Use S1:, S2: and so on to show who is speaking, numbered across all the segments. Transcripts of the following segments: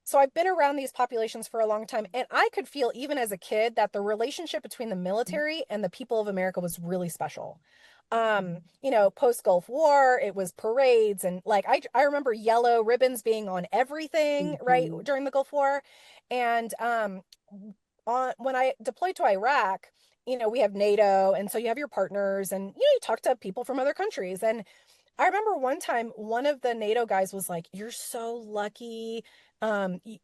S1: So I've been around these populations for a long time, and I could feel even as a kid that the relationship between the military and the people of America was really special. Post Gulf War, it was parades and like I remember yellow ribbons being on everything, right,
S2: Mhm.
S1: during the Gulf War. And on when I deployed to Iraq, we have NATO, and so you have your partners, and you talk to people from other countries. And I remember one time one of the NATO guys was like, "You're so lucky.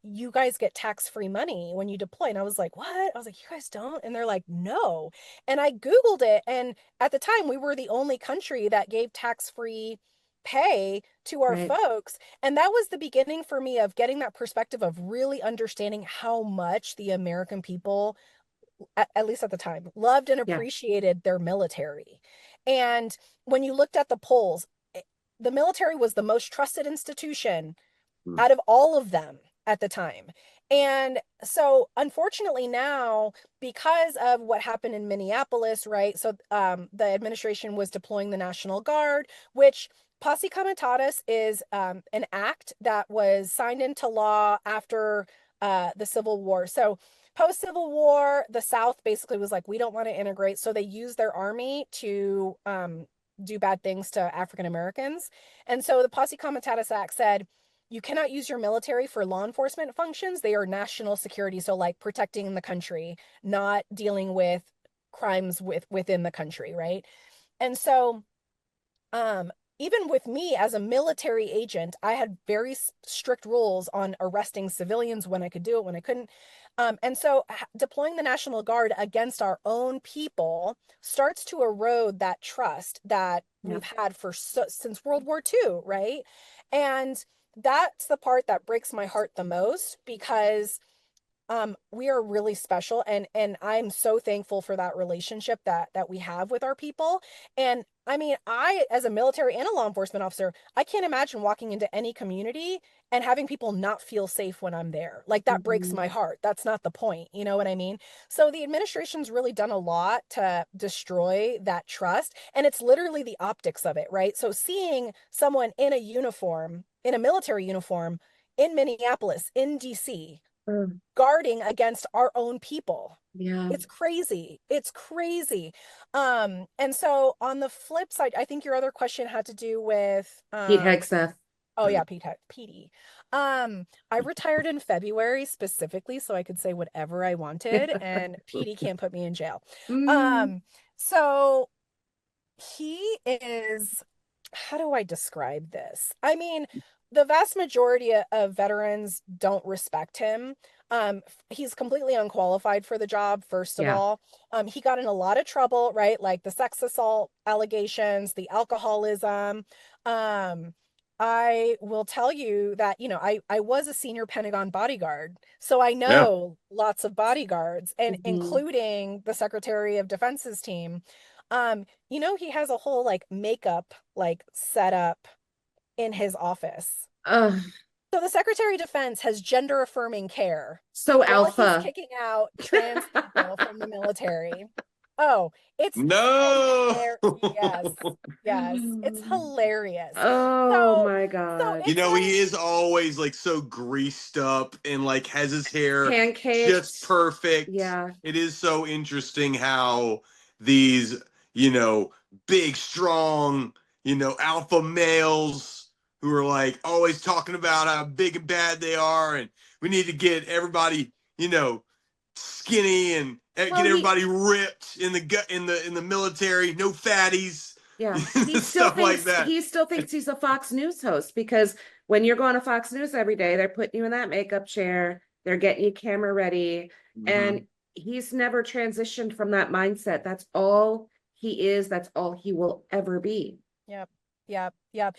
S1: You guys get tax-free money when you deploy." And I was like, "What?" I was like, "You guys don't?" And they're like, "No." And I Googled it, and at the time we were the only country that gave tax-free pay to our
S2: Right.
S1: folks. And that was the beginning for me of getting that perspective of really understanding how much the American people, at least at the time, loved and
S2: Yeah.
S1: appreciated their military. And when you looked at the polls, the military was the most trusted institution
S2: Mm.
S1: out of all of them at the time. And so, unfortunately, now, because of what happened in Minneapolis, right? So, the administration was deploying the National Guard, which Posse Comitatus is an act that was signed into law after the Civil War. So, post Civil War, the South basically was like, we don't want to integrate. So, they used their army to do bad things to African Americans. And so, the Posse Comitatus Act said, you cannot use your military for law enforcement functions. They are national security, so like protecting the country, not dealing with crimes within the country, right? And so um even with me as a military agent, I had very strict rules on arresting civilians, when I could do it, when I couldn't. And so deploying the National Guard against our own people starts to erode that trust that
S2: Yeah.
S1: we've had since World War II, right? And that's the part that breaks my heart the most, because we are really special, and I'm so thankful for that relationship that we have with our people. And I mean, I, as a military and a law enforcement officer, I can't imagine walking into any community and having people not feel safe when I'm there. Like, that breaks
S2: Mhm.
S1: my heart. That's not the point, you know what I mean? So the administration's really done a lot to destroy that trust, and it's literally the optics of it, right? So seeing someone in a uniform, in a military uniform, in Minneapolis, in DC,
S2: Mm.
S1: guarding against our own people.
S2: Yeah.
S1: It's crazy. It's crazy. And so on the flip side, I think your other question had to do with
S2: Pete Hegseth.
S1: oh yeah, Petey. I retired in February specifically so I could say whatever I wanted, and Petey can't put me in jail.
S2: Mm.
S1: Um, so he is, how do I describe this? I mean, the vast majority of veterans don't respect him. He's completely unqualified for the job, first of
S2: Yeah.
S1: all. He got in a lot of trouble, right? Like the sex assault allegations, the alcoholism. Um, I will tell you that, I was a senior Pentagon bodyguard, so I
S3: Yeah.
S1: know lots of bodyguards, and
S2: Mhm.
S1: including the Secretary of Defense's team. He has a whole like makeup like setup in his office.
S2: Ugh.
S1: So the Secretary of Defense has gender affirming care
S2: So
S1: while he's
S2: alpha.
S1: kicking out trans people from the military. Oh, it's
S3: No.
S1: hilarious. Yes. Yes. It's hilarious.
S2: Oh
S1: So
S2: my
S1: so
S2: God.
S3: You
S1: it's
S3: know, he
S1: like,
S3: is always like so greased up and like has his hair just
S2: Pancaked.
S3: perfect.
S2: Yeah.
S3: It is so interesting how these, you know, big, strong, alpha males who are like always talking about how big and bad they are, and we need to get everybody, skinny and
S2: Well,
S3: get everybody ripped in the gut in the military, no fatties,
S2: yeah,
S3: stuff like that.
S2: he still thinks he's a Fox News host because when you're going to Fox News every day, they're putting you in that makeup chair, they're getting you camera ready, and
S3: Mhm.
S2: he's never transitioned from that mindset. That's all he is, that's all he will ever be.
S1: yep, yep, yep.